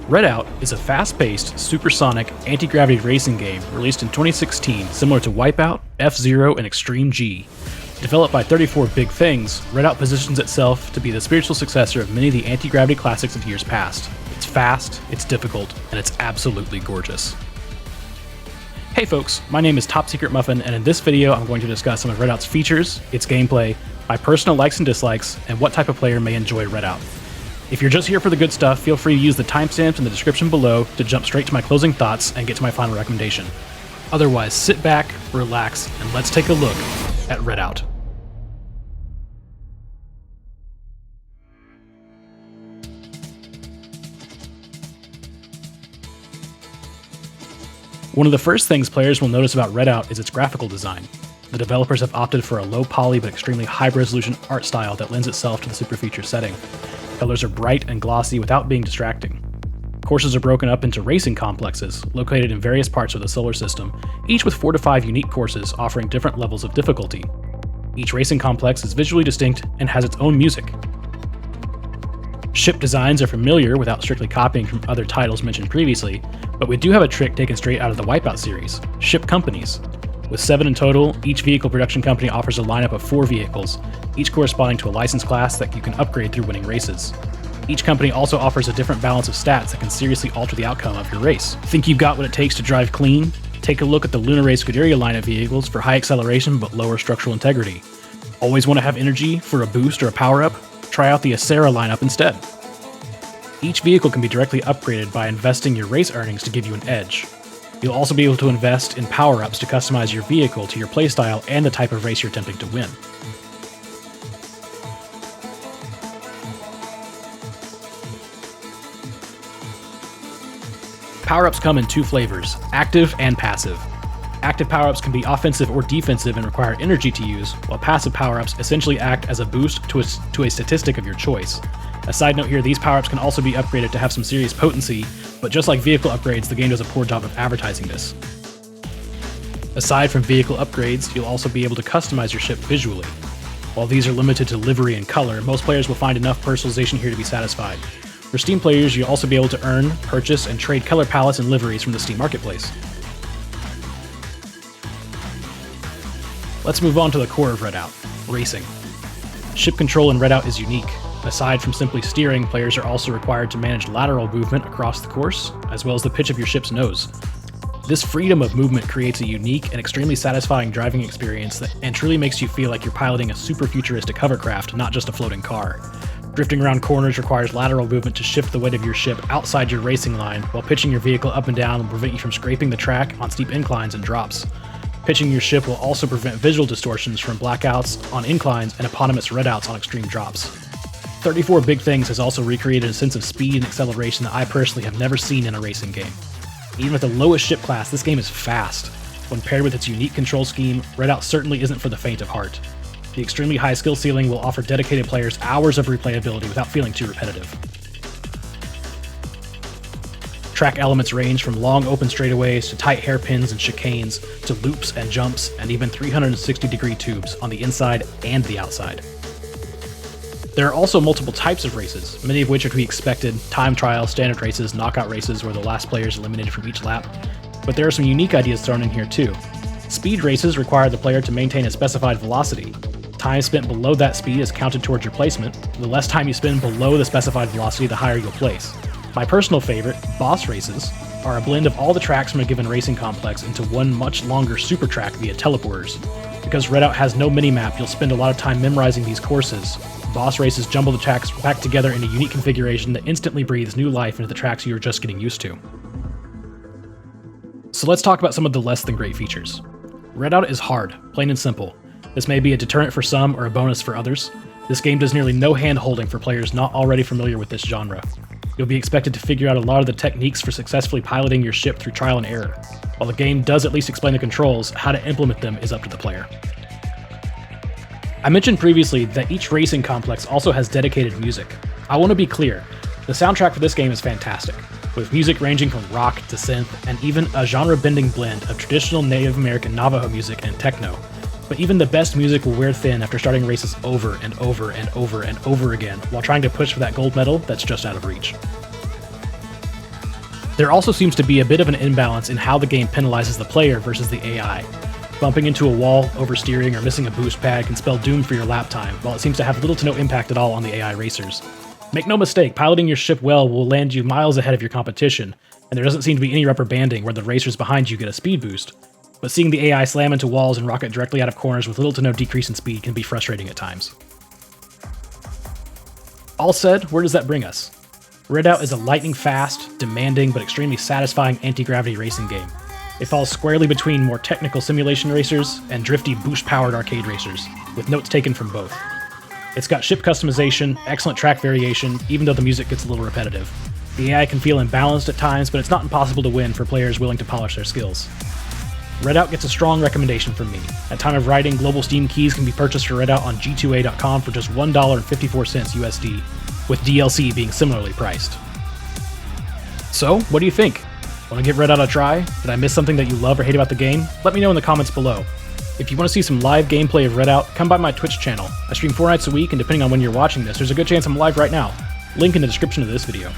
Redout is a fast-paced, supersonic, anti-gravity racing game released in 2016 similar to Wipeout, F-Zero, and Extreme G. Developed by 34 Big Things, Redout positions itself to be the spiritual successor of many of the anti-gravity classics of years past. It's fast, it's difficult, and it's absolutely gorgeous. Hey folks, my name is Top Secret Muffin, and in this video I'm going to discuss some of Redout's features, its gameplay, my personal likes and dislikes, and what type of player may enjoy Redout. If you're just here for the good stuff, feel free to use the timestamps in the description below to jump straight to my closing thoughts and get to my final recommendation. Otherwise, sit back, relax, and let's take a look at Redout. One of the first things players will notice about Redout is its graphical design. The developers have opted for a low poly but extremely high resolution art style that lends itself to the super feature setting. Colors are bright and glossy without being distracting. Courses are broken up into racing complexes, located in various parts of the solar system, each with 4 to 5 unique courses offering different levels of difficulty. Each racing complex is visually distinct and has its own music. Ship designs are familiar without strictly copying from other titles mentioned previously, but we do have a trick taken straight out of the Wipeout series, ship companies. With 7 in total, each vehicle production company offers a lineup of 4 vehicles, each corresponding to a license class that you can upgrade through winning races. Each company also offers a different balance of stats that can seriously alter the outcome of your race. Think you've got what it takes to drive clean? Take a look at the Lunar Ray Scuderia line of vehicles for high acceleration but lower structural integrity. Always want to have energy for a boost or a power-up? Try out the Acera lineup instead. Each vehicle can be directly upgraded by investing your race earnings to give you an edge. You'll also be able to invest in power-ups to customize your vehicle to your playstyle and the type of race you're attempting to win. Power-ups come in 2 flavors, active and passive. Active power-ups can be offensive or defensive and require energy to use, while passive power-ups essentially act as a boost to a statistic of your choice. A side note here, these power-ups can also be upgraded to have some serious potency, but just like vehicle upgrades, the game does a poor job of advertising this. Aside from vehicle upgrades, you'll also be able to customize your ship visually. While these are limited to livery and color, most players will find enough personalization here to be satisfied. For Steam players, you'll also be able to earn, purchase, and trade color palettes and liveries from the Steam Marketplace. Let's move on to the core of Redout, racing. Ship control in Redout is unique. Aside from simply steering, players are also required to manage lateral movement across the course, as well as the pitch of your ship's nose. This freedom of movement creates a unique and extremely satisfying driving experience and truly makes you feel like you're piloting a super futuristic hovercraft, not just a floating car. Drifting around corners requires lateral movement to shift the weight of your ship outside your racing line, while pitching your vehicle up and down will prevent you from scraping the track on steep inclines and drops. Pitching your ship will also prevent visual distortions from blackouts on inclines and eponymous redouts on extreme drops. 34 Big Things has also recreated a sense of speed and acceleration that I personally have never seen in a racing game. Even with the lowest ship class, this game is fast. When paired with its unique control scheme, Redout certainly isn't for the faint of heart. The extremely high skill ceiling will offer dedicated players hours of replayability without feeling too repetitive. Track elements range from long open straightaways to tight hairpins and chicanes to loops and jumps and even 360-degree tubes on the inside and the outside. There are also multiple types of races, many of which are to be expected: time trials, standard races, knockout races where the last player is eliminated from each lap. But there are some unique ideas thrown in here too. Speed races require the player to maintain a specified velocity. Time spent below that speed is counted towards your placement. The less time you spend below the specified velocity, the higher you'll place. My personal favorite, boss races, are a blend of all the tracks from a given racing complex into one much longer super track via teleporters. Because Redout has no minimap, you'll spend a lot of time memorizing these courses. Boss races jumble the tracks back together in a unique configuration that instantly breathes new life into the tracks you were just getting used to. So let's talk about some of the less than great features. Redout is hard, plain and simple. This may be a deterrent for some or a bonus for others. This game does nearly no hand-holding for players not already familiar with this genre. You'll be expected to figure out a lot of the techniques for successfully piloting your ship through trial and error. While the game does at least explain the controls, how to implement them is up to the player. I mentioned previously that each racing complex also has dedicated music. I want to be clear, the soundtrack for this game is fantastic, with music ranging from rock to synth and even a genre-bending blend of traditional Native American Navajo music and techno. But even the best music will wear thin after starting races over and over and over and over again while trying to push for that gold medal that's just out of reach. There also seems to be a bit of an imbalance in how the game penalizes the player versus the AI. Bumping into a wall, oversteering, or missing a boost pad can spell doom for your lap time, while it seems to have little to no impact at all on the AI racers. Make no mistake, piloting your ship well will land you miles ahead of your competition, and there doesn't seem to be any rubber banding where the racers behind you get a speed boost. But seeing the AI slam into walls and rocket directly out of corners with little to no decrease in speed can be frustrating at times. All said, where does that bring us? Redout is a lightning-fast, demanding, but extremely satisfying anti-gravity racing game. It falls squarely between more technical simulation racers and drifty boost-powered arcade racers, with notes taken from both. It's got ship customization, excellent track variation, even though the music gets a little repetitive. The AI can feel imbalanced at times, but it's not impossible to win for players willing to polish their skills. Redout gets a strong recommendation from me. At time of writing, global Steam keys can be purchased for Redout on G2A.com for just $1.54 USD, with DLC being similarly priced. So, what do you think? Want to give Redout a try? Did I miss something that you love or hate about the game? Let me know in the comments below. If you want to see some live gameplay of Redout, come by my Twitch channel. I stream 4 nights a week, and depending on when you're watching this, there's a good chance I'm live right now. Link in the description of this video.